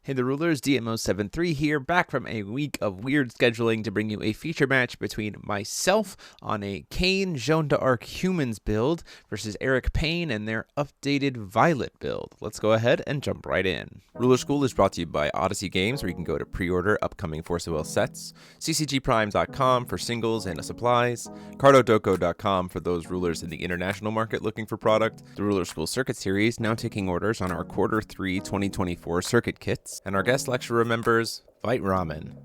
Hey the rulers, DMO73 here, back from a week of weird scheduling to bring you a feature match between myself on a Cain Humans build versus Erik Payne and their updated Violet build. Let's go ahead and jump right in. Ruler School is brought to you by Odyssey Games, where you can go to pre-order upcoming Force of Will sets, ccgprime.com for singles and supplies, cardodoko.com for those rulers in the international market looking for product, the Ruler School Circuit Series now taking orders on our Q3 2024 circuit kits, and our guest lecturer members, Fight Ramen.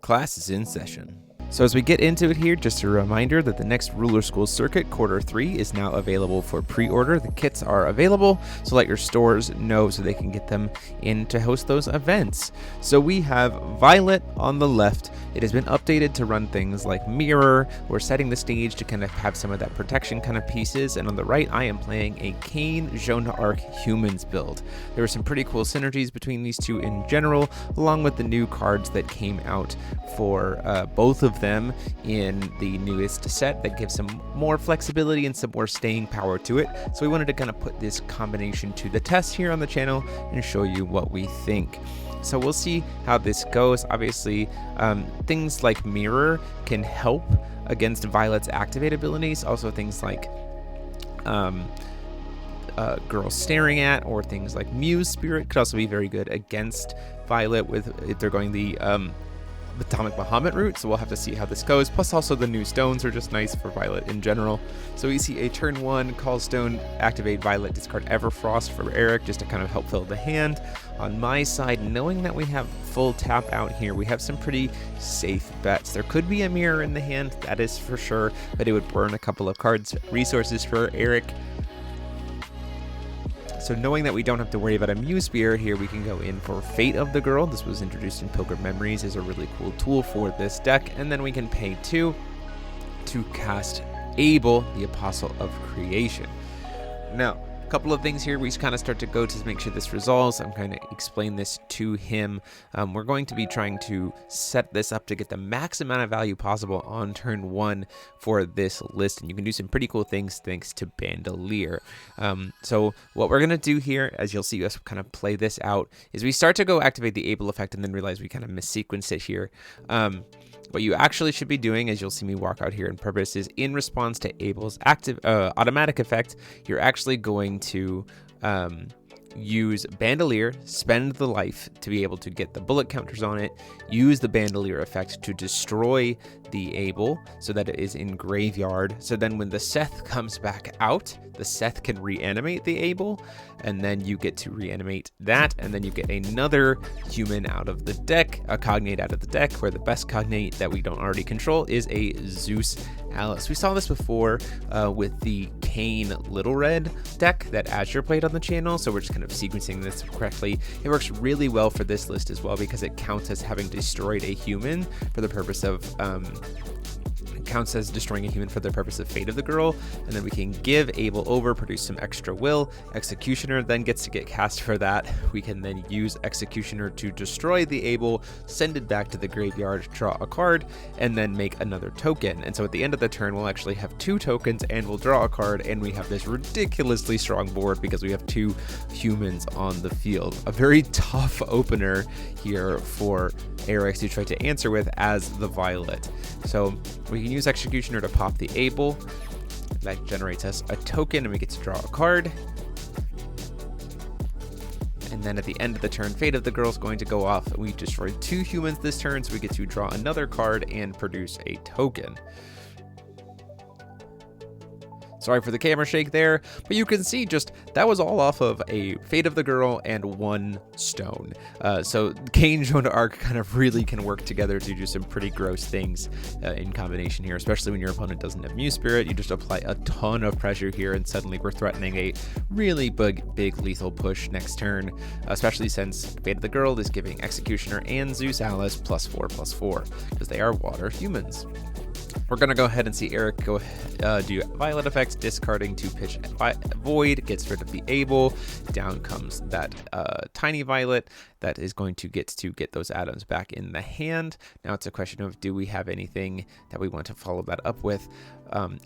Class is in session. So as we get into it here, just a reminder that the next Ruler School Circuit, Q3, is now available for pre-order. The kits are available, so let your stores know so they can get them in to host those events. So we have Violet on the left. It has been updated to run things like Mirror. We're setting the stage to kind of have some of that protection kind of pieces. And on the right, I am playing a Cain Humans build. There were some pretty cool synergies between these two in general, along with the new cards that came out for both of them in the newest set that gives some more flexibility and some more staying power to it. So we wanted to kind of put this combination to the test here on the channel and show you what we think. So we'll see how this goes. Obviously, things like Mirror can help against Violet's activate abilities. Also things like Girl Staring At or things like Muse Spirit could also be very good against Violet if they're going the Atomic Bahamut route, so we'll have to see how this goes. Plus also the new stones are just nice for Violet in general. So we see a turn 1 Call Stone, activate Violet, discard Everfrost for Erik just to kind of help fill the hand. On my side, knowing that we have full tap out here, we have some pretty safe bets. There could be a Mirror in the hand, that is for sure, but it would burn a couple of cards, resources for Erik. So knowing that we don't have to worry about a Muse Spirit here, we can go in for Fate of the Girl. This was introduced in Pilgrim Memories, is a really cool tool for this deck. And then we can pay 2 to cast Abel, the Apostle of Creation. Now, a couple of things here we kind of start to go to make sure this resolves. I'm going to explain this to him. We're going to be trying to set this up to get the max amount of value possible on turn 1 for this list, and you can do some pretty cool things thanks to Bandolier. So what we're going to do here, as you'll see us kind of play this out, is we start to go activate the Abel effect and then realize we kind of missequenced it here. What you actually should be doing, as you'll see me walk out here in purpose, is in response to Abel's automatic effect, you're actually going to use Bandolier, spend the life to be able to get the bullet counters on it, use the Bandolier effect to destroy the Abel so that it is in graveyard. So then when the Seth comes back out, the Seth can reanimate the Abel, and then you get to reanimate that, and then you get another human out of the deck, a cognate out of the deck, where the best cognate that we don't already control is a Zeus Alice. We saw this before with the Cain Little Red deck that Azure played on the channel, so we're just kind of sequencing this correctly. It works really well for this list as well because it counts as having destroyed a human for the purpose of counts as destroying a human for the purpose of Fate of the Girl, and then we can give Abel over, produce some extra will. Executioner then gets to get cast for that. We can then use Executioner to destroy the Abel, send it back to the graveyard, draw a card, and then make another token. And so at the end of the turn, we'll actually have 2 tokens and we'll draw a card, and we have this ridiculously strong board because we have 2 humans on the field. A very tough opener here for Erik to try to answer with as the Violet. So we can use Executioner to pop the Abel. That generates us a token and we get to draw a card. And then at the end of the turn, Fate of the Girl is going to go off. We destroyed 2 humans this turn, so we get to draw another card and produce a token. Sorry for the camera shake there, but you can see just that was all off of a Fate of the Girl and 1 stone. So Cain kind of really can work together to do some pretty gross things in combination here, especially when your opponent doesn't have Muse Spirit. You just apply a ton of pressure here, and suddenly we're threatening a really big lethal push next turn, especially since Fate of the Girl is giving Executioner and Zeus Alice +4/+4 because they are water humans. We're going to go ahead and see Erik go do violet effects, discarding to pitch void, gets rid of the able. Down comes that tiny violet that is going to get those atoms back in the hand. Now it's a question of, do we have anything that we want to follow that up with?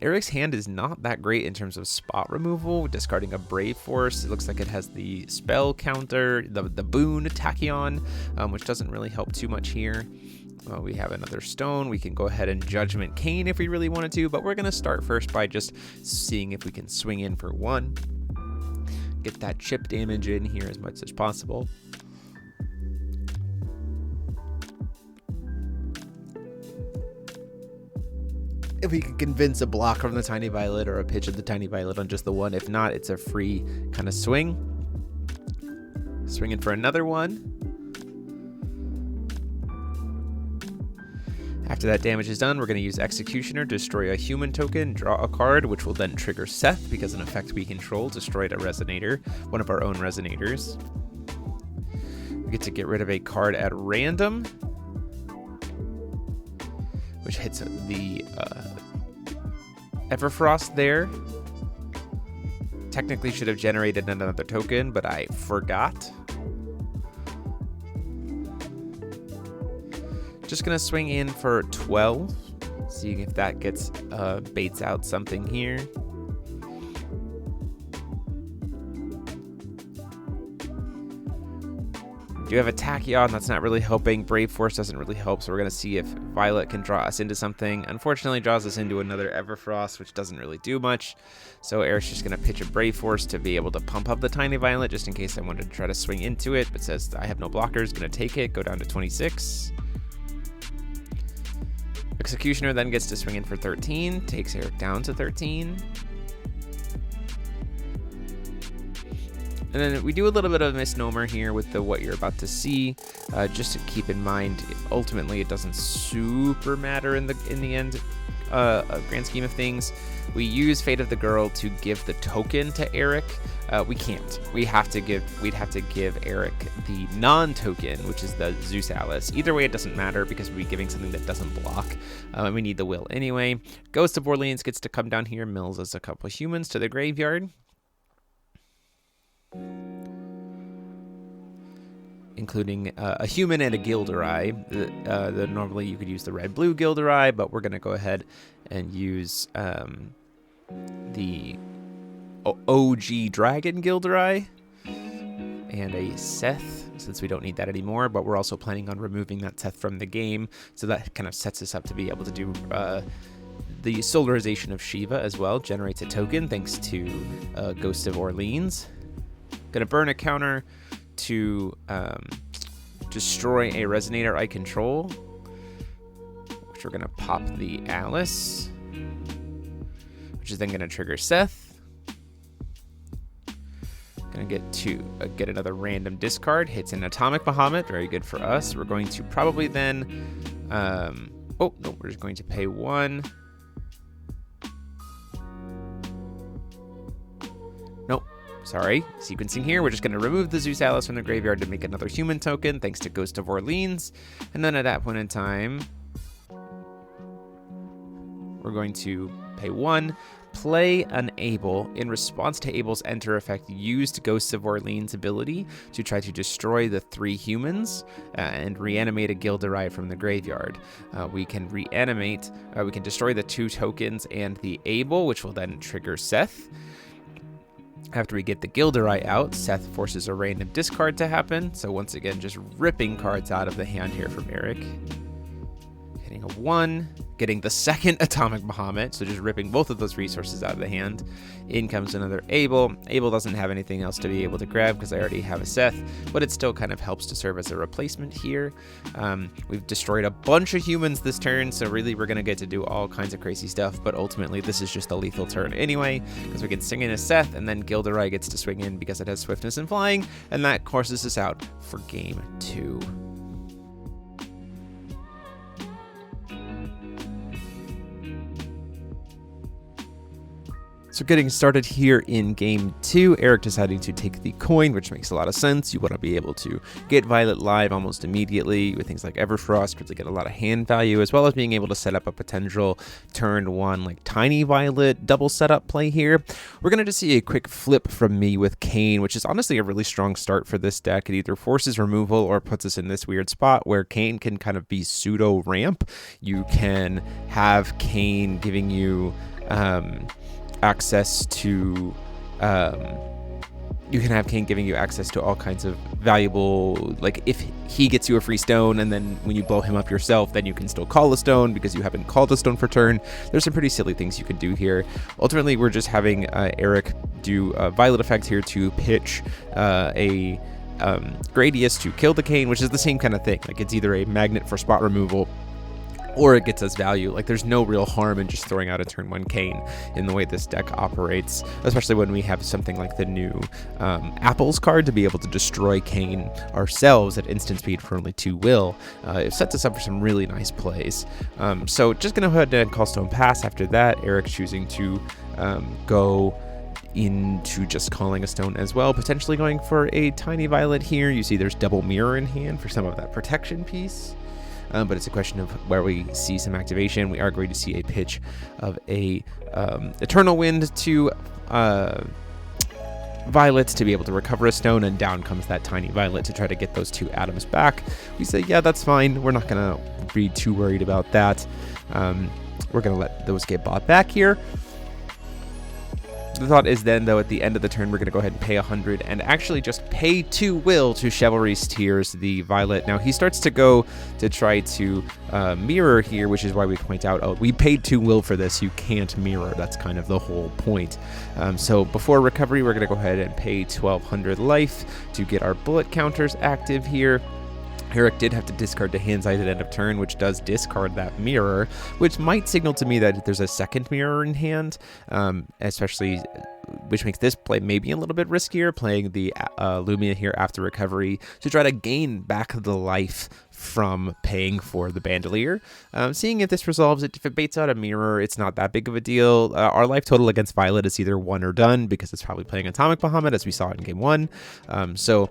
Erik's hand is not that great in terms of spot removal, discarding a Brave Force. It looks like it has the spell counter, the boon Tachyon, which doesn't really help too much here. We have another stone. We can go ahead and Judgment Cain if we really wanted to, but we're going to start first by just seeing if we can swing in for 1. Get that chip damage in here as much as possible. If we can convince a block from the Tiny Violet or a pitch of the Tiny Violet on just the 1. If not, it's a free kind of swing. Swinging for another 1. After that damage is done, we're going to use Executioner to destroy a human token, draw a card, which will then trigger Seth because an effect we control destroyed a Resonator, one of our own Resonators. We get to get rid of a card at random, which hits the Everfrost there. Technically should have generated another token, but I forgot. Just gonna swing in for 12, seeing if that gets baits out something here. Do have a Tachyon, that's not really helping. Brave Force doesn't really help, so we're gonna see if Violet can draw us into something. Unfortunately, draws us into another Everfrost, which doesn't really do much. So Erik's just gonna pitch a Brave Force to be able to pump up the Tiny Violet, just in case I wanted to try to swing into it, but says I have no blockers, gonna take it, go down to 26. Executioner then gets to swing in for 13, takes Erik down to 13. And then we do a little bit of a misnomer here with what you're about to see. Just to keep in mind, ultimately it doesn't super matter in the end, grand scheme of things. We use Fate of the Girl to give the token to Erik. We can't. We'd have to give Erik the non-token, which is the Zeus Alice. Either way, it doesn't matter because we'd be giving something that doesn't block. And we need the will anyway. Ghost of Orleans gets to come down here, mills us a couple of humans to the graveyard, including a human and a Gilderai. Normally you could use the red-blue Gilderai, but we're going to go ahead and use the OG Dragon Gilderai and a Seth, since we don't need that anymore, but we're also planning on removing that Seth from the game, so that kind of sets us up to be able to do the Solarization of Shiva as well. Generates a token thanks to Ghost of Orleans. Gonna burn a counter to destroy a Resonator I control, which we're gonna pop the Alice, which is then gonna trigger Seth. Gonna get another random discard, hits an Atomic Bahamut, very good for us. We're going to probably then, we're just going to pay 1. Nope. Sorry, sequencing here. We're just going to remove the Zeus Alice from the graveyard to make another human token, thanks to Ghost of Orleans. And then at that point in time, we're going to pay 1, play an Able. In response to Able's enter effect, used Ghost of Orleans ability to try to destroy the 3 humans and reanimate a Gilderai from the graveyard. We can reanimate, we can destroy the 2 tokens and the Able, which will then trigger Seth. After we get the Gilderai out, Seth forces a random discard to happen. So once again, just ripping cards out of the hand here from Erik. Hitting a 1, getting the second Atomic Bahamut, so just ripping both of those resources out of the hand. In comes another Able. Able doesn't have anything else to be able to grab because I already have a Seth, but it still kind of helps to serve as a replacement here. We've destroyed a bunch of humans this turn, so really we're going to get to do all kinds of crazy stuff, but ultimately this is just a lethal turn anyway, because we can swing in a Seth, and then Gilderai gets to swing in because it has swiftness and flying, and that courses us out for game 2. So getting started here in game 2, Erik deciding to take the coin, which makes a lot of sense. You want to be able to get Violet live almost immediately with things like Everfrost, which get a lot of hand value, as well as being able to set up a potential turn 1 like tiny Violet double setup play here. We're going to just see a quick flip from me with Cain, which is honestly a really strong start for this deck. It either forces removal or puts us in this weird spot where Cain can kind of be pseudo ramp. You can have Cain giving you access to you can have Cain giving you access to all kinds of valuable, like if he gets you a free stone and then when you blow him up yourself, then you can still call a stone because you haven't called a stone for turn. There's some pretty silly things you can do here. Ultimately, we're just having Erik do a Violet effect here to pitch a Gradius to kill the Cain, which is the same kind of thing. Like it's either a magnet for spot removal or it gets us value. Like there's no real harm in just throwing out a turn 1 Cain in the way this deck operates, especially when we have something like the new Apples card to be able to destroy Cain ourselves at instant speed for only 2 will. It sets us up for some really nice plays. So just gonna go ahead and call Stone Pass after that. Erik choosing to go into just calling a stone as well, potentially going for a tiny Violet here. You see there's double mirror in hand for some of that protection piece. But it's a question of where we see some activation. We are going to see a pitch of a Eternal Wind to Violet to be able to recover a stone, and down comes that tiny Violet to try to get those 2 atoms back. We say, yeah, that's fine. We're not going to be too worried about that. We're going to let those get bought back here. The thought is then, though, at the end of the turn, we're going to go ahead and pay 100 and actually just pay 2 will to Chivalry's Tears the Violet. Now, he starts to go to try to mirror here, which is why we point out, oh, we paid 2 will for this. You can't mirror. That's kind of the whole point. So before recovery, we're going to go ahead and pay 1200 life to get our bullet counters active here. Erik did have to discard the hand size at end of turn, which does discard that mirror, which might signal to me that there's a second mirror in hand, especially, which makes this play maybe a little bit riskier, playing the Lumia here after recovery to try to gain back the life from paying for the Bandolier. Seeing if this resolves it. If it baits out a mirror, it's not that big of a deal. Our life total against Violet is either 1 or done because it's probably playing Atomic Bahamut, as we saw in game 1. So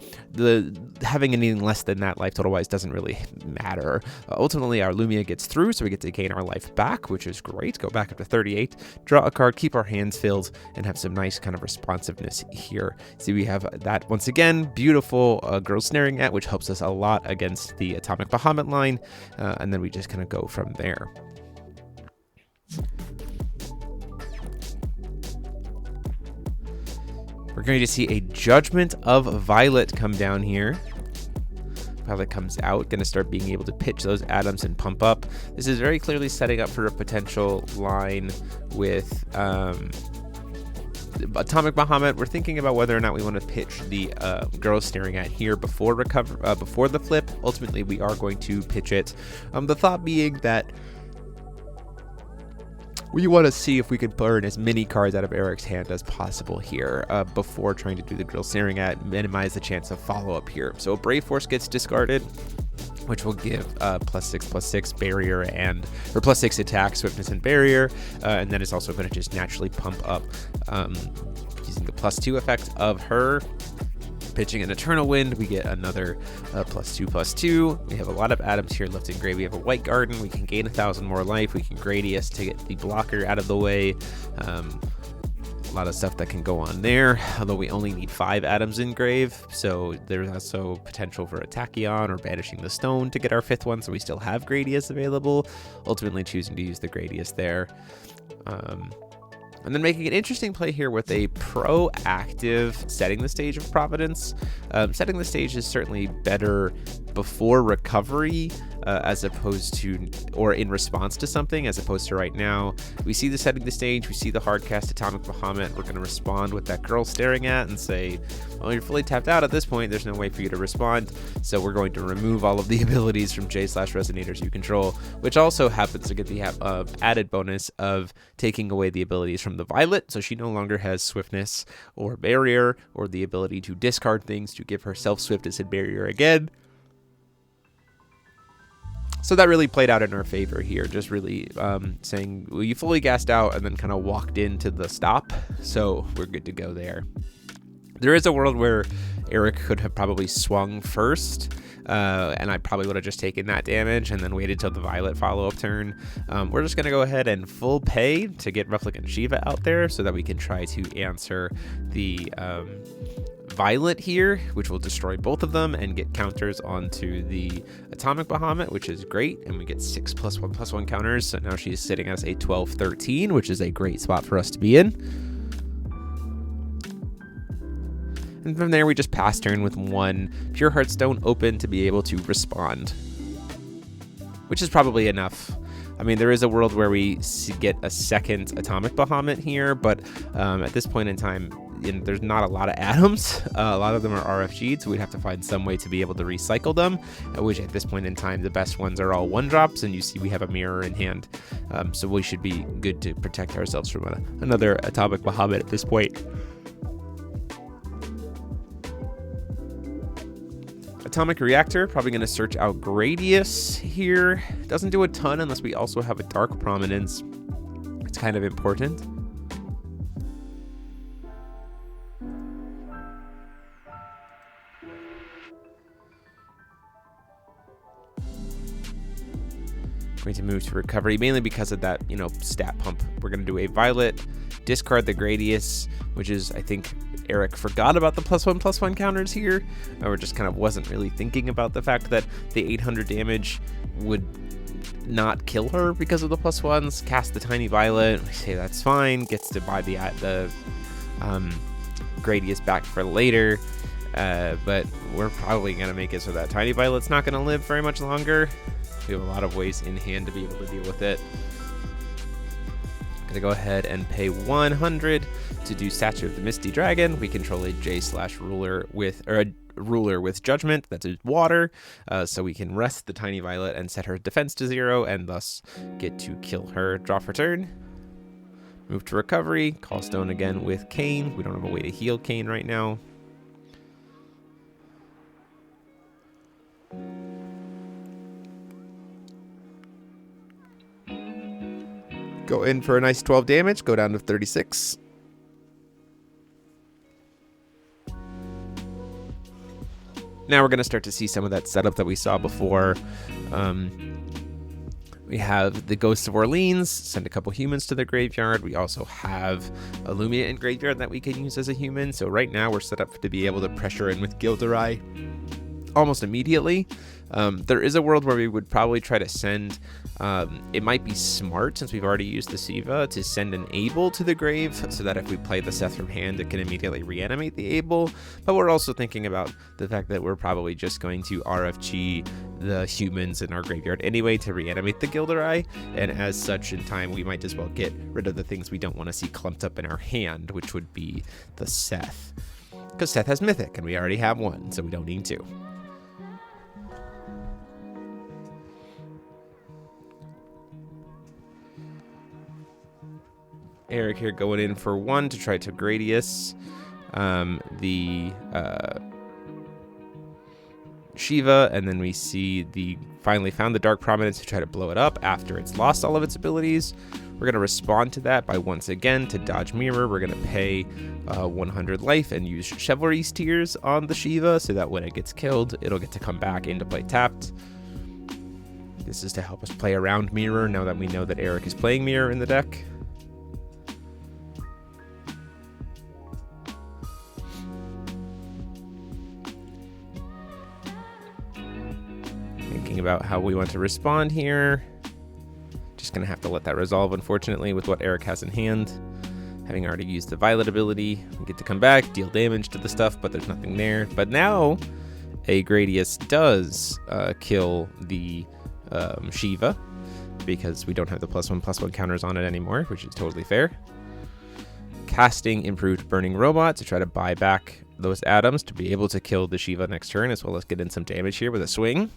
having anything less than that life total wise doesn't really matter. Ultimately, our Lumia gets through, so we get to gain our life back, which is great. Go back up to 38, draw a card, keep our hands filled, and have some nice kind of responsiveness here. See, we have that once again, beautiful Girl Snaring At, which helps us a lot against the Atomic Bahamut line, and then we just kind of go from there. We're going to see a Judgment of Violet come down here. Violet comes out, going to start being able to pitch those atoms and pump up. This is very clearly setting up for a potential line with Atomic Bahamut. We're thinking about whether or not we want to pitch the Girl Staring At here before before the flip. Ultimately, we are going to pitch it. The thought being that we want to see if we can burn as many cards out of Erik's hand as possible here before trying to do the Girl Staring At, minimize the chance of follow-up here. So Brave Force gets discarded, which will give +6/+6 barrier or +6 attack, swiftness, and barrier, and then it's also going to just naturally pump up using the +2 effect of her. Pitching an Eternal Wind, we get another +2/+2. We have a lot of atoms here left in gray. We have a White Garden. We can gain 1,000 more life. We can Gradius to get the blocker out of the way. A lot of stuff that can go on there, although we only need 5 atoms in grave, so there's also potential for a Tachyon or banishing the stone to get our 5th one, so we still have Gradius available, ultimately choosing to use the Gradius there. And then making an interesting play here with a proactive setting the stage of Providence. Setting the stage is certainly better before recovery as opposed to, or in response to something, as opposed to right now. We see the setting the stage, we see the hard cast Atomic Bahamut. We're going to respond with that Girl Staring At and say, well, you're fully tapped out at this point. There's no way for you to respond. So we're going to remove all of the abilities from J/Resonators you control, which also happens to get the added bonus of taking away the abilities from the Violet. So she no longer has Swiftness or Barrier or the ability to discard things to give herself Swiftness and Barrier again. So that really played out in our favor here, just really saying, well, you fully gassed out and then kind of walked into the stop. So we're good to go there. There is a world where Erik could have probably swung first, and I probably would have just taken that damage and then waited till the Violet follow-up turn. We're just going to go ahead and full pay to get Replicant and Shiva out there so that we can try to answer the Violet here, which will destroy both of them and get counters onto the Atomic Bahamut, which is great, and we get 6+1/+1 counters. So now she's sitting as a 12-13, which is a great spot for us to be in. And from there, we just pass turn with 1 Pure Heartstone open to be able to respond, which is probably enough. I mean, there is a world where we get a second Atomic Bahamut here, but at this point in time, there's not a lot of atoms. A lot of them are RFG'd, so we'd have to find some way to be able to recycle them, which at this point in time, the best ones are all 1-drops, and you see we have a mirror in hand. So we should be good to protect ourselves from another Atomic Bahamut at this point. Atomic Reactor, probably going to search out Gradius here. Doesn't do a ton unless we also have a Dark Prominence. It's kind of important. Going to move to Recovery, mainly because of that, stat pump. We're going to do a Violet, discard the Gradius, which is, I think, Erik forgot about the +1/+1 counters here, or just kind of wasn't really thinking about the fact that the 800 damage would not kill her because of the +1s. Cast the Tiny Violet, we say that's fine, gets to buy the Gradius back for later, but we're probably going to make it so that Tiny Violet's not going to live very much longer. We have a lot of ways in hand to be able to deal with it. Gonna go ahead and pay 100 to do Statue of the Misty Dragon. We control a J/ruler with Judgment. That's a water, so we can rest the Tiny Violet and set her defense to 0, and thus get to kill her. Draw for turn. Move to Recovery. Call Stone again with Cain. We don't have a way to heal Cain right now. Go in for a nice 12 damage, go down to 36. Now we're going to start to see some of that setup that we saw before. We have the Ghosts of Orleans, send a couple humans to the graveyard. We also have Illumia in graveyard that we can use as a human. So right now we're set up to be able to pressure in with Gilderai almost immediately. There is a world where we would probably try to send, it might be smart since we've already used the Siva to send an Able to the grave so that if we play the Seth from hand, it can immediately reanimate the Able. But we're also thinking about the fact that we're probably just going to RFG the humans in our graveyard anyway to reanimate the Gilderai. And as such, in time, we might as well get rid of the things we don't want to see clumped up in our hand, which would be the Seth. Because Seth has Mythic and we already have one, so we don't need to. Erik here going in for 1 to try to Gradius the Shiva, and then we see finally found the Dark Prominence to try to blow it up after it's lost all of its abilities. We're going to respond to that by once again to dodge Mirror. We're going to pay 100 life and use Chivalry's Tears on the Shiva so that when it gets killed, it'll get to come back into play tapped. This is to help us play around Mirror now that we know that Erik is playing Mirror in the deck. About how we want to respond here. Just gonna have to let that resolve, unfortunately, with what Erik has in hand. Having already used the Violet ability, we get to come back, deal damage to the stuff, but there's nothing there. But now a Gradius does kill the Shiva because we don't have the +1/+1 counters on it anymore, which is totally fair. Casting improved Burning Robot to try to buy back those atoms to be able to kill the Shiva next turn, as well as get in some damage here with a swing.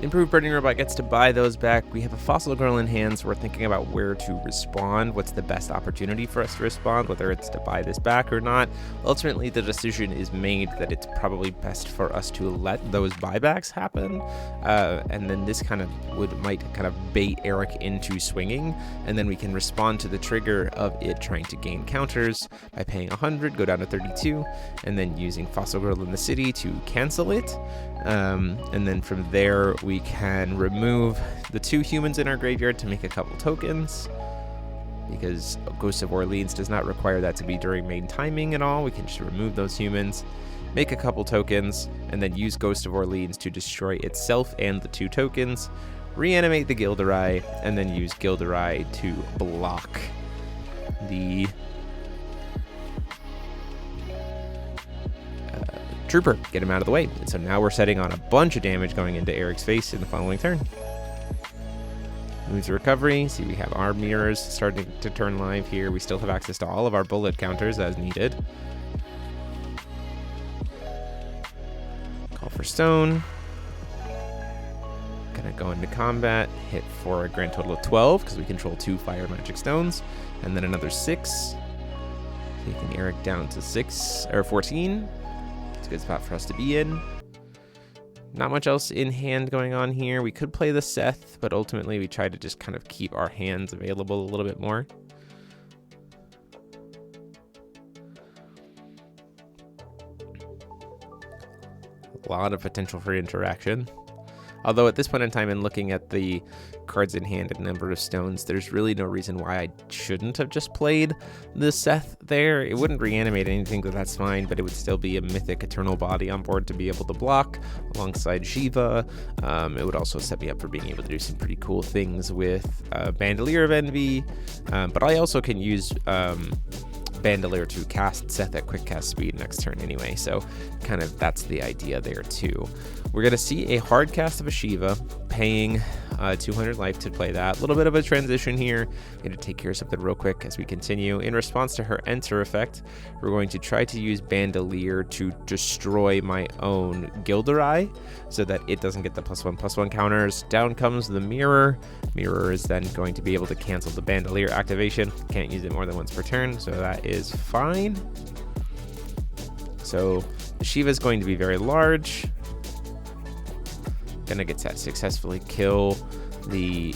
Improved Burning Robot gets to buy those back. We have a Fossil Girl in hand, so we're thinking about where to respond. What's the best opportunity for us to respond, whether it's to buy this back or not. Ultimately, the decision is made that it's probably best for us to let those buybacks happen. And then this might bait Erik into swinging, and then we can respond to the trigger of it trying to gain counters by paying 100, go down to 32, and then using Fossil Girl in the city to cancel it. And then from there, we can remove the 2 humans in our graveyard to make a couple tokens, because Ghost of Orleans does not require that to be during main timing at all. We can just remove those humans, make a couple tokens, and then use Ghost of Orleans to destroy itself and the 2 tokens, reanimate the Gilderai, and then use Gilderai to block the Trooper, get him out of the way. And so now we're setting on a bunch of damage going into Erik's face in the following turn. Moves recovery. See, we have our mirrors starting to turn live here. We still have access to all of our bullet counters as needed. Call for stone. Gonna go into combat, hit for a grand total of 12 because we control 2 fire magic stones, and then another 6, taking Erik down to 14. A good spot for us to be in. Not much else in hand going on here. We could play the Seth, but ultimately we try to just kind of keep our hands available a little bit more. A lot of potential for interaction. Although at this point in time, and looking at the cards in hand and number of stones, there's really no reason why I shouldn't have just played the Seth there. It wouldn't reanimate anything, but that's fine, but it would still be a mythic eternal body on board to be able to block alongside Shiva. It would also set me up for being able to do some pretty cool things with Bandolier of Envy, but I also can use Bandolier to cast Seth at quick cast speed next turn anyway, so kind of that's the idea there too. We're going to see a hard cast of a Shiva, paying 200 life to play that. A little bit of a transition here. I'm going to take care of something real quick as we continue. In response to her enter effect, we're going to try to use Bandolier to destroy my own Gilderai so that it doesn't get the +1/+1 counters. Down comes the mirror. Mirror is then going to be able to cancel the Bandolier activation. Can't use it more than once per turn, so that is fine. So the Shiva is going to be very large. Gonna get to successfully kill the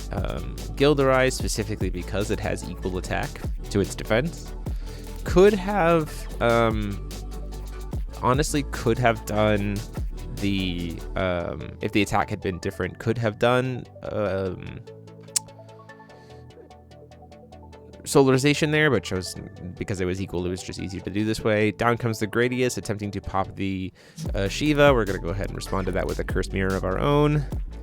Gilderai, specifically because it has equal attack to its defense. Could have, honestly, could have done the, if the attack had been different, could have done solarization there, but chose, because it was equal, it was just easier to do this way. Down comes the Gradius, attempting to pop the Shiva. We're going to go ahead and respond to that with a Cursed Mirror of our own,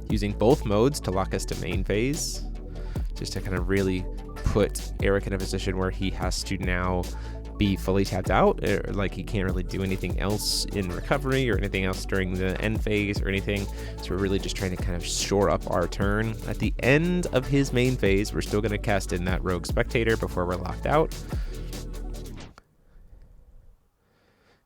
using both modes to lock us to main phase, just to kind of really put Erik in a position where he has to now be fully tapped out, like he can't really do anything else in recovery or anything else during the end phase or anything. So we're really just trying to kind of shore up our turn. At the end of his main phase, we're still going to cast in that Rogue Spectator before we're locked out.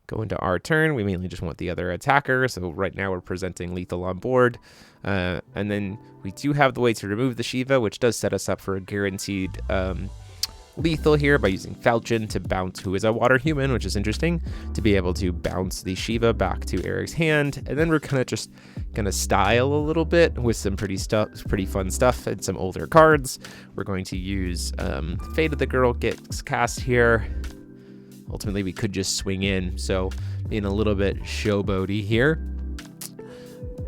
Go into our turn. We mainly just want the other attacker, so right now we're presenting lethal on board. And then we do have the way to remove the Shiva, which does set us up for a guaranteed lethal here by using Falchion to bounce, who is a water human, which is interesting, to be able to bounce the Shiva back to Erik's hand. And then we're kind of just gonna style a little bit with some pretty fun stuff and some older cards. We're going to use Fate of the Girl gets cast here. Ultimately, we could just swing in, so being a little bit showboaty here.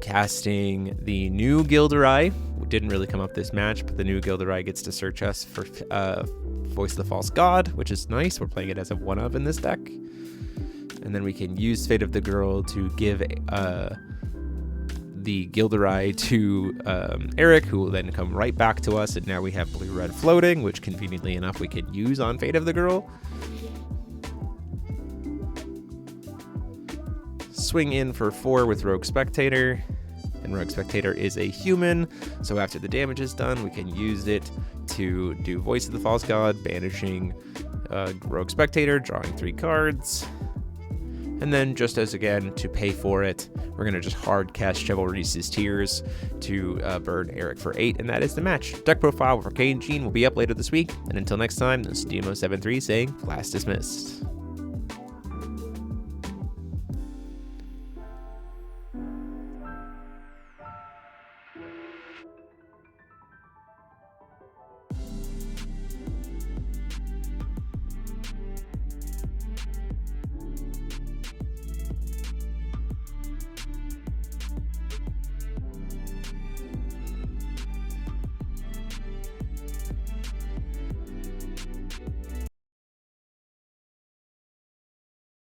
Casting the new Gilderai. Didn't really come up this match, but the new Gilderai gets to search us for Voice of the False God, which is nice. We're playing it as a 1-of in this deck. And then we can use Fate of the Girl to give the Gilderai to Erik, who will then come right back to us. And now we have blue-red floating, which conveniently enough we can use on Fate of the Girl. Swing in for 4 with Rogue Spectator. And Rogue Spectator is a human, so after the damage is done, we can use it to do Voice of the False God, banishing Rogue Spectator, drawing 3 cards. And then just as again, to pay for it, we're going to just hard cast Chivalry's Tears to burn Erik for 8, and that is the match. Deck profile for Cain and Jeanne will be up later this week, and until next time, this is DMO73 saying, class dismissed.